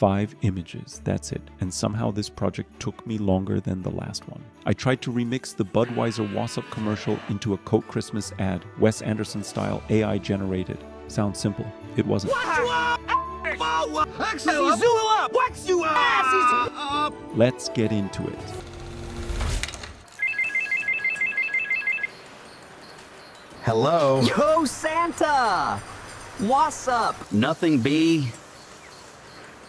5 images, that's it. And somehow this project took me longer than the last one. I tried to remix the Budweiser Wassup commercial into a Coke Christmas ad, Wes Anderson style, AI generated. Sounds simple. It wasn't. Let's get into it. Hello. Yo, Santa! Wassup? Nothing, B.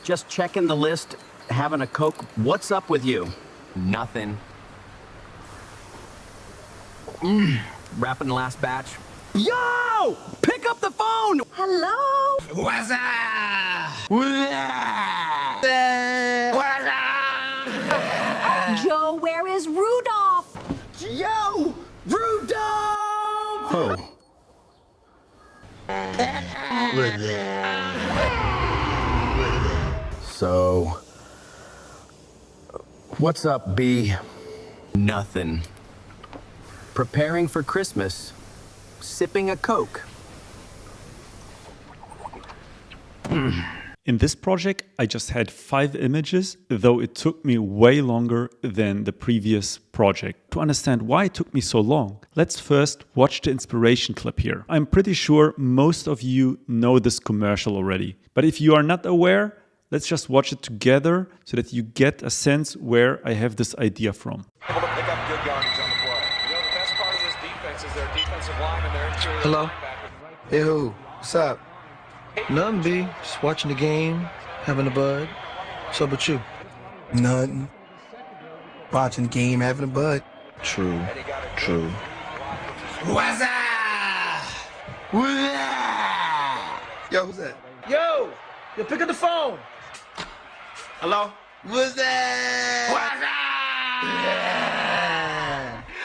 Just checking the list, having a Coke. What's up with you? Nothing. Wrapping the last batch. Yo! Pick up the phone! Hello? What's up? Joe, where is Rudolph? Yo! Rudolph! Oh. So, what's up, B? Nothing. Preparing for Christmas. Sipping a Coke. In this project, I just had 5 images, though it took me way longer than the previous project. To understand why it took me so long, let's first watch the inspiration clip here. I'm pretty sure most of you know this commercial already, but if you are not aware, let's just watch it together so that you get a sense where I have this idea from. Able to pick up good yardage on the play. You know, the best part of this defense is their defensive line and their interior Hello? linebackers. Hey, who? What's up? Nothing, B. Just watching the game, having a bud. What's up with you? Nothing. Watching the game, having a bud. True. True. What's up? Yo, who's that? Yo! Yo, pick up the phone! Hello? What's that?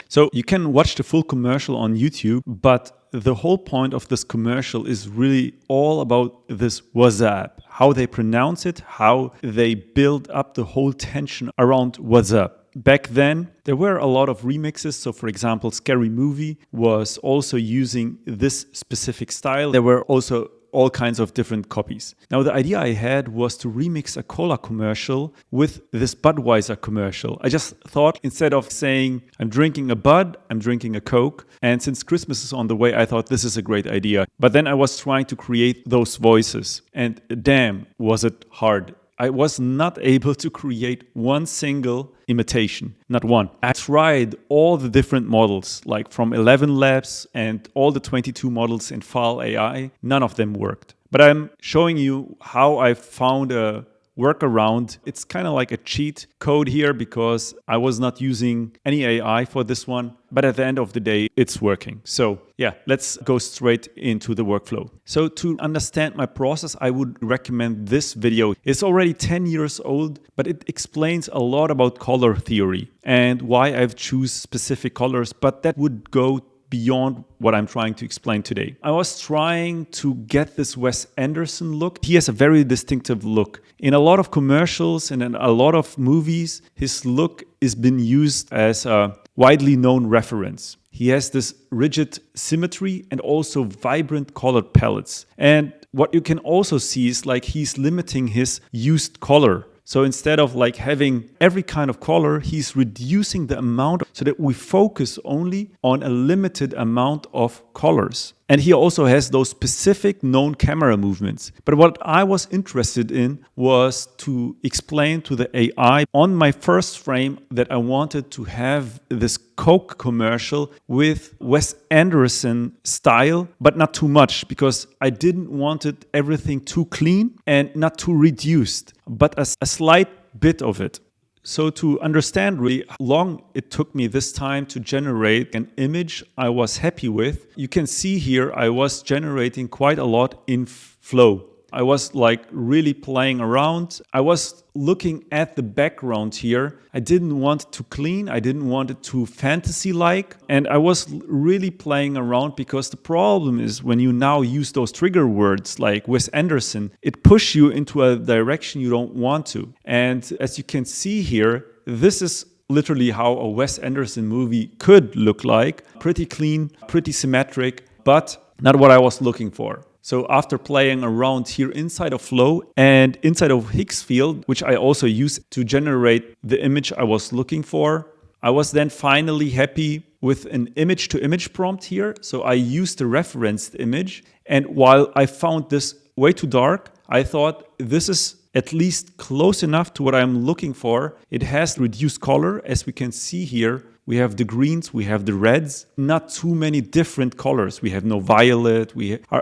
So you can watch the full commercial on YouTube, but the whole point of this commercial is really all about this Wassup, how they pronounce it, how they build up the whole tension around Wassup. Back then, there were a lot of remixes. So for example, Scary Movie was also using this specific style. There were also all kinds of different copies. Now, the idea I had was to remix a cola commercial with this Budweiser commercial. I just thought instead of saying, I'm drinking a Bud, I'm drinking a Coke. And since Christmas is on the way, I thought this is a great idea. But then I was trying to create those voices. And damn, was it hard. I was not able to create one single imitation, not one. I tried all the different models, like from 11 Labs and all the 22 models in FAL AI. None of them worked. But I'm showing you how I found a workaround. It's kind of like a cheat code here because I was not using any AI for this one. But at the end of the day, it's working. So yeah, let's go straight into the workflow. So to understand my process, I would recommend this video. It's already 10 years old, but it explains a lot about color theory and why I've choose specific colors, but that would go beyond what I'm trying to explain today. I was trying to get this Wes Anderson look. He has a very distinctive look. In a lot of commercials and in a lot of movies, his look has been used as a widely known reference. He has this rigid symmetry and also vibrant colored palettes. And what you can also see is like he's limiting his used color. So instead of like having every kind of color, he's reducing the amount so that we focus only on a limited amount of colors. And he also has those specific known camera movements. But what I was interested in was to explain to the AI on my first frame that I wanted to have this Coke commercial with Wes Anderson style, but not too much because I didn't want it everything too clean and not too reduced, but a slight bit of it. So to understand really how long it took me this time to generate an image I was happy with, you can see here I was generating quite a lot in flow. I was like really playing around. I was looking at the background here. I didn't want it to clean. I didn't want it too fantasy-like. And I was really playing around because the problem is when you now use those trigger words like Wes Anderson, it pushes you into a direction you don't want to. And as you can see here, this is literally how a Wes Anderson movie could look like. Pretty clean, pretty symmetric, but not what I was looking for. So after playing around here inside of Flow and inside of HiggsField, which I also use to generate the image I was looking for, I was then finally happy with an image-to-image prompt here. So I used the referenced image. And while I found this way too dark, I thought this is at least close enough to what I'm looking for. It has reduced color. As we can see here, we have the greens, we have the reds, not too many different colors. We have no violet,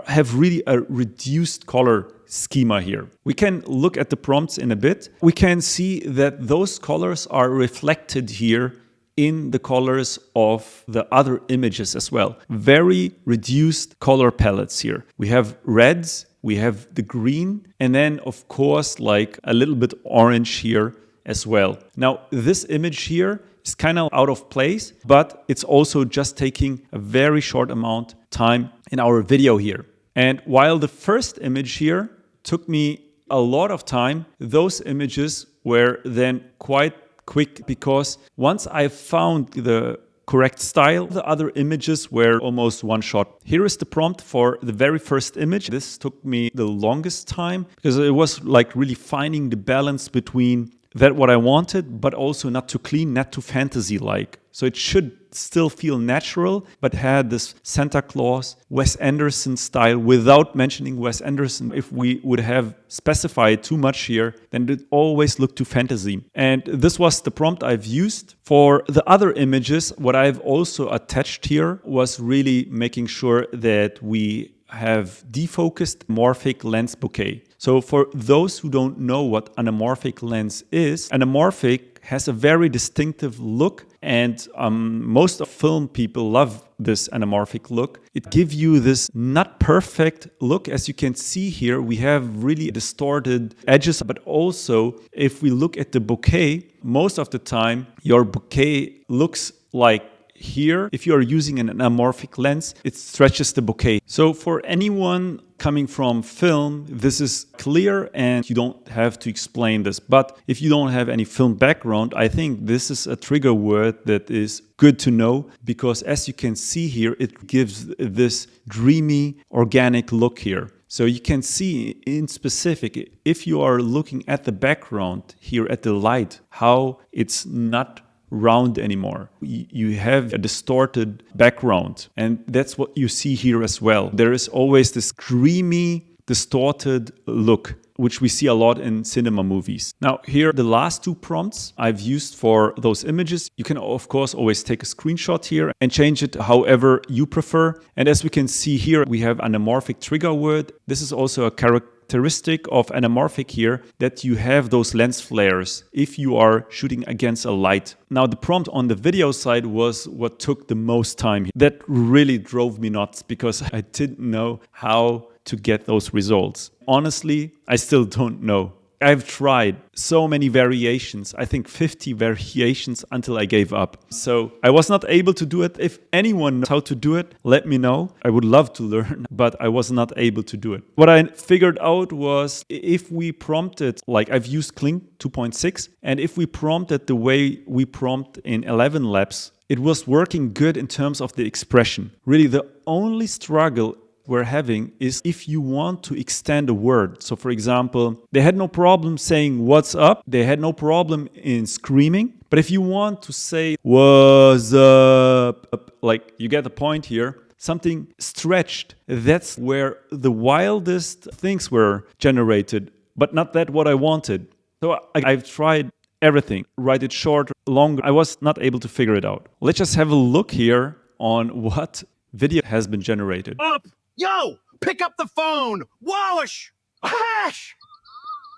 have really a reduced color schema here. We can look at the prompts in a bit. We can see that those colors are reflected here in the colors of the other images as well. Very reduced color palettes here. We have reds, we have the green, and then of course like a little bit orange here as well. Now this image here is kind of out of place, but it's also just taking a very short amount of time in our video here. And while the first image here took me a lot of time, those images were then quite quick, because once I found the correct style, the other images were almost one shot. Here is the prompt for the very first image. This took me the longest time because it was like really finding the balance between that what I wanted, but also not too clean, not too fantasy-like. So it should still feel natural, but had this Santa Claus, Wes Anderson style without mentioning Wes Anderson. If we would have specified too much here, then it always looked too fantasy. And this was the prompt I've used. For the other images, what I've also attached here was really making sure that we have defocused anamorphic lens bokeh. So for those who don't know what anamorphic lens is, anamorphic has a very distinctive look, and most of film people love this anamorphic look. It gives you this not perfect look. As you can see here, we have really distorted edges, but also if we look at the bokeh, most of the time your bokeh looks like here. If you are using an anamorphic lens, it stretches the bokeh. So for anyone coming from film, this is clear and you don't have to explain this. But if you don't have any film background, I think this is a trigger word that is good to know, because as you can see here, it gives this dreamy, organic look here. So you can see in specific, if you are looking at the background here at the light, how it's not round anymore. You have a distorted background, and that's what you see here as well. There is always this dreamy, distorted look, which we see a lot in cinema movies. Now here, the last two prompts I've used for those images. You can of course always take a screenshot here and change it however you prefer. And as we can see here, we have anamorphic trigger word. This is also a characteristic of anamorphic here, that you have those lens flares if you are shooting against a light. Now the prompt on the video side was what took the most time. That really drove me nuts because I didn't know how to get those results. Honestly, I still don't know. I've tried so many variations, I think 50 variations, until I gave up. So I was not able to do it. If anyone knows how to do it, let me know. I would love to learn, but I was not able to do it. What I figured out was, if we prompted, like I've used Kling 2.6, and if we prompted the way we prompt in 11 Labs, it was working good in terms of the expression. Really, the only struggle we're having is if you want to extend a word. So for example, they had no problem saying what's up. They had no problem in screaming. But if you want to say what's up, like you get the point here, something stretched, that's where the wildest things were generated, but not that what I wanted. So I've tried everything, write it short, longer. I was not able to figure it out. Let's just have a look here on what video has been generated. Up! Yo! Pick up the phone! Wash! Hash!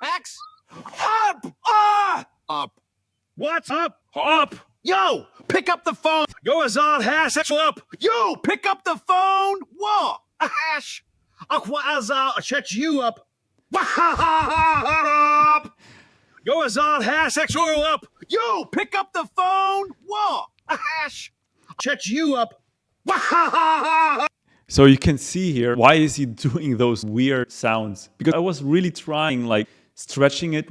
X! Up! Ah! Up. What's up? Up! Yo! Pick up the phone! Go azad hash up! Yo! Pick up the phone! Whoa! A hash! Aqua azad check you up! Up! Go azad hash up! Yo! Pick up the phone! Whoa! A hash! Check you up! So you can see here, why is he doing those weird sounds? Because I was really trying, like stretching it,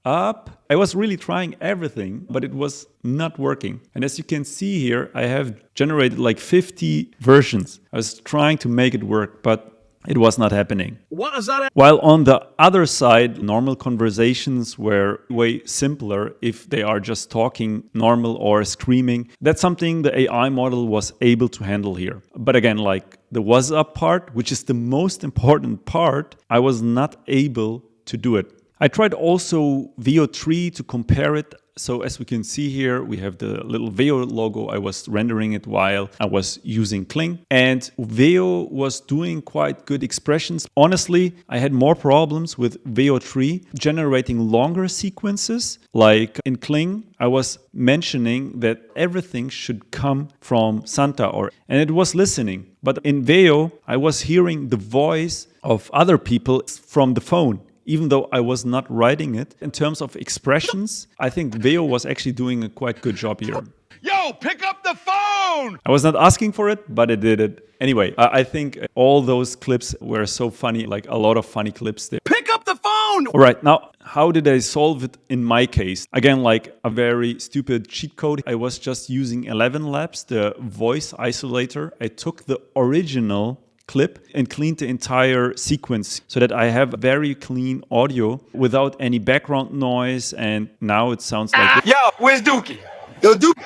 up. I was really trying everything, but it was not working. And as you can see here, I have generated like 50 versions. I was trying to make it work, but It was not happening. What is that? While on the other side, normal conversations were way simpler if they are just talking normal or screaming. That's something the AI model was able to handle here. But again, like the Wassup part, which is the most important part, I was not able to do it. I tried also VO3 to compare it. So as we can see here, we have the little Veo logo. I was rendering it while I was using Kling. And Veo was doing quite good expressions. Honestly, I had more problems with Veo 3 generating longer sequences. Like in Kling, I was mentioning that everything should come from Santa, and it was listening. But in Veo, I was hearing the voice of other people from the phone, even though I was not writing it. In terms of expressions, I think Veo was actually doing a quite good job here. Yo, pick up the phone! I was not asking for it, but it did it. Anyway, I think all those clips were so funny, like a lot of funny clips there. Pick up the phone! All right, now, how did I solve it in my case? Again, like a very stupid cheat code. I was just using 11 Labs, the voice isolator. I took the original clip and cleaned the entire sequence so that I have very clean audio without any background noise, and now it sounds like Yo, where's Dookie? Yo, Dookie!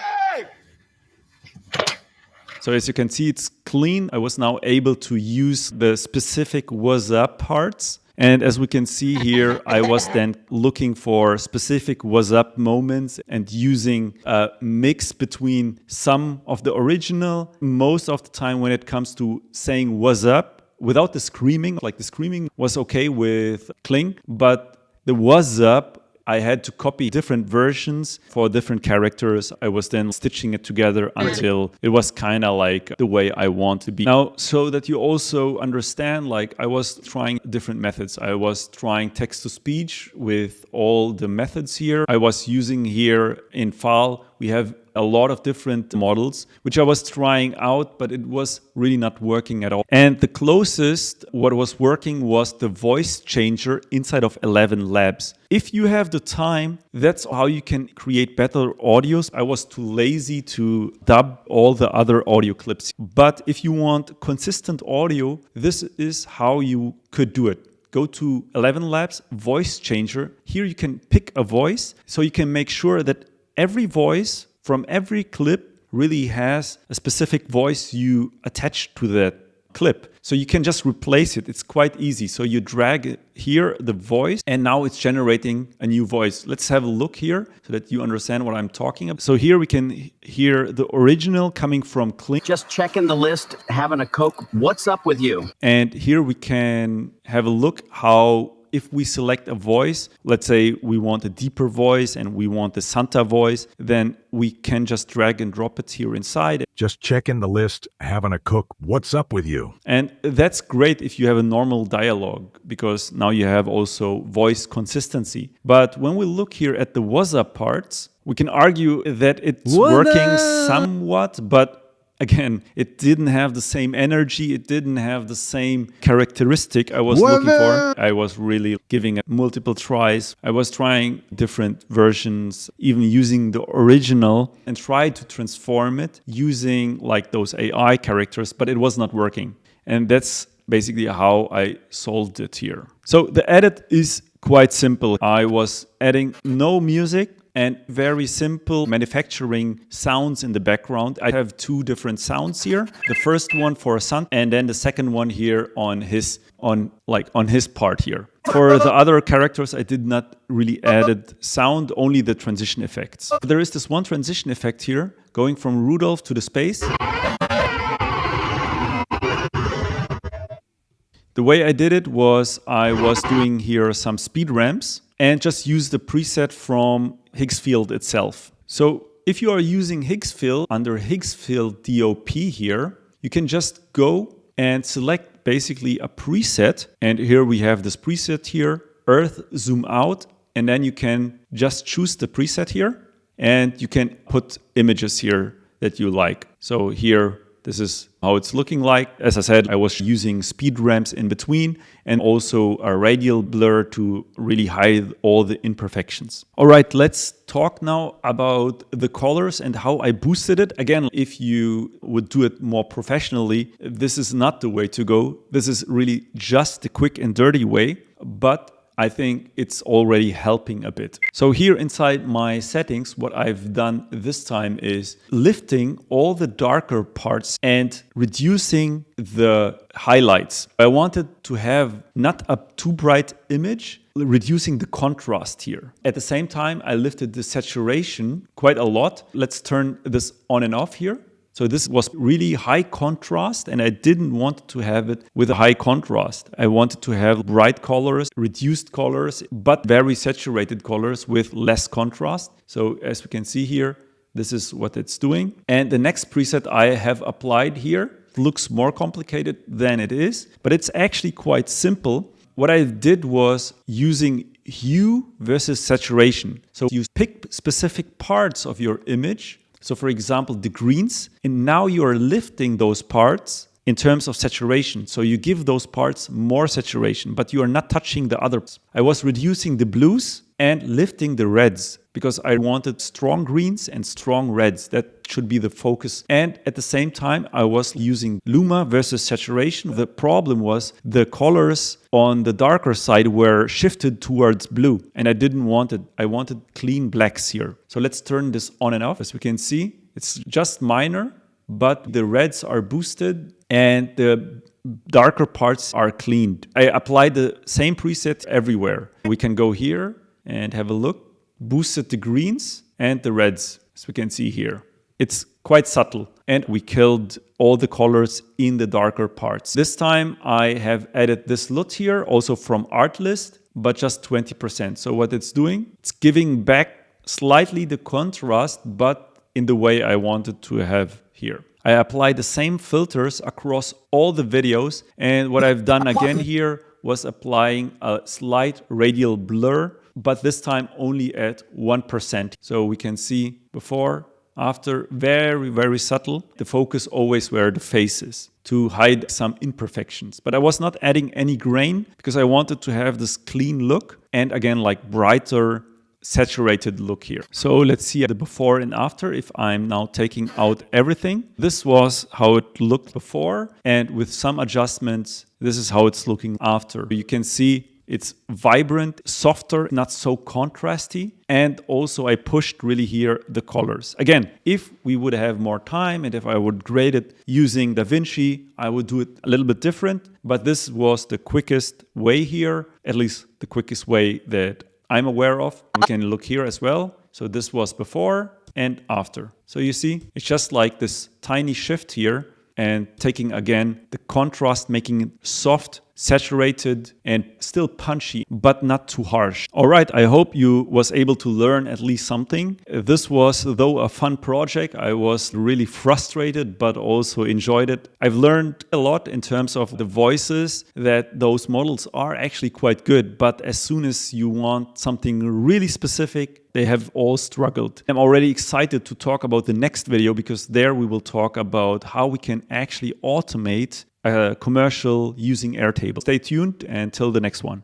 So as you can see, it's clean. I was now able to use the specific Wassup parts. And as we can see here, I was then looking for specific Wassup moments and using a mix between some of the original. Most of the time when it comes to saying Wassup without the screaming, like the screaming was okay with Kling, but the Wassup, I had to copy different versions for different characters. I was then stitching it together until it was kind of like the way I want to be. Now, so that you also understand, like I was trying different methods. I was trying text-to-speech with all the methods here. I was using here in file, we have a lot of different models, which I was trying out, but it was really not working at all. And the closest what was working was the voice changer inside of 11 Labs. If you have the time, that's how you can create better audios. I was too lazy to dub all the other audio clips. But if you want consistent audio, this is how you could do it. Go to 11 Labs, voice changer. Here you can pick a voice, so you can make sure that every voice from every clip really has a specific voice you attach to that clip. So you can just replace it. It's quite easy. So you drag here the voice and now it's generating a new voice. Let's have a look here so that you understand what I'm talking about. So here we can hear the original coming from Kling. Just checking the list, having a Coke. What's up with you? And here we can have a look how if we select a voice, let's say we want a deeper voice and we want the Santa voice, then we can just drag and drop it here inside. Just checking the list, having a Coke. What's up with you? And that's great if you have a normal dialogue, because now you have also voice consistency. But when we look here at the Wassup parts, we can argue that it's working somewhat, but again, it didn't have the same energy. It didn't have the same characteristic I was looking for. I was really giving it multiple tries. I was trying different versions, even using the original, and tried to transform it using like those AI characters, but it was not working. And that's basically how I solved it here. So the edit is quite simple. I was adding no music and very simple manufacturing sounds in the background. I have two different sounds here. The first one for Sun, and then the second one here on his part here. For the other characters, I did not really added sound, only the transition effects. There is this one transition effect here, going from Rudolph to the space. The way I did it was I was doing here some speed ramps and just use the preset from HiggsField itself. So if you are using HiggsField under HiggsField DOP here, you can just go and select basically a preset. And here we have this preset here, Earth zoom out, and then you can just choose the preset here and you can put images here that you like. So here This is how it's looking like. As I said, I was using speed ramps in between and also a radial blur to really hide all the imperfections. All right, let's talk now about the colors and how I boosted it. Again, if you would do it more professionally, this is not the way to go. This is really just the quick and dirty way, but I think it's already helping a bit. So here inside my settings, what I've done this time is lifting all the darker parts and reducing the highlights. I wanted to have not a too bright image, reducing the contrast here. At the same time, I lifted the saturation quite a lot. Let's turn this on and off here. So this was really high contrast, and I didn't want to have it with a high contrast. I wanted to have bright colors, reduced colors, but very saturated colors with less contrast. So as we can see here, this is what it's doing. And the next preset I have applied here looks more complicated than it is, but it's actually quite simple. What I did was using hue versus saturation. So you pick specific parts of your image. So for example, the greens, and now you are lifting those parts in terms of saturation. So you give those parts more saturation, but you are not touching the others. I was reducing the blues and lifting the reds because I wanted strong greens and strong reds. That should be the focus. And at the same time, I was using luma versus saturation. The problem was the colors on the darker side were shifted towards blue, and I didn't want it. I wanted clean blacks here. So let's turn this on and off. As we can see, it's just minor, but the reds are boosted and the darker parts are cleaned. I applied the same preset everywhere. We can go here and have a look. Boosted the greens and the reds, as we can see here. It's quite subtle, and we killed all the colors in the darker parts. This time I have added this LUT here, also from Artlist, but just 20%. So what it's doing, it's giving back slightly the contrast, but in the way I wanted to have here. I applied the same filters across all the videos, and what I've done again here was applying a slight radial blur, but this time only at 1%. So we can see before, after, very, very subtle. The focus always were the faces to hide some imperfections. But I was not adding any grain because I wanted to have this clean look and again, like brighter, saturated look here. So let's see the before and after if I'm now taking out everything. This was how it looked before, and with some adjustments, this is how it's looking after. You can see it's vibrant, softer, not so contrasty. And also I pushed really here the colors. Again, if we would have more time and if I would grade it using DaVinci, I would do it a little bit different. But this was the quickest way here, at least the quickest way that I'm aware of. We can look here as well. So this was before and after. So you see, it's just like this tiny shift here and taking again the contrast, making it soft, saturated and still punchy, but not too harsh. All right, I hope you was able to learn at least something. This was, though, a fun project. I was really frustrated, but also enjoyed it. I've learned a lot in terms of the voices, that those models are actually quite good, but as soon as you want something really specific, they have all struggled. I'm already excited to talk about the next video because there we will talk about how we can actually automate a commercial using Airtable. Stay tuned until the next one.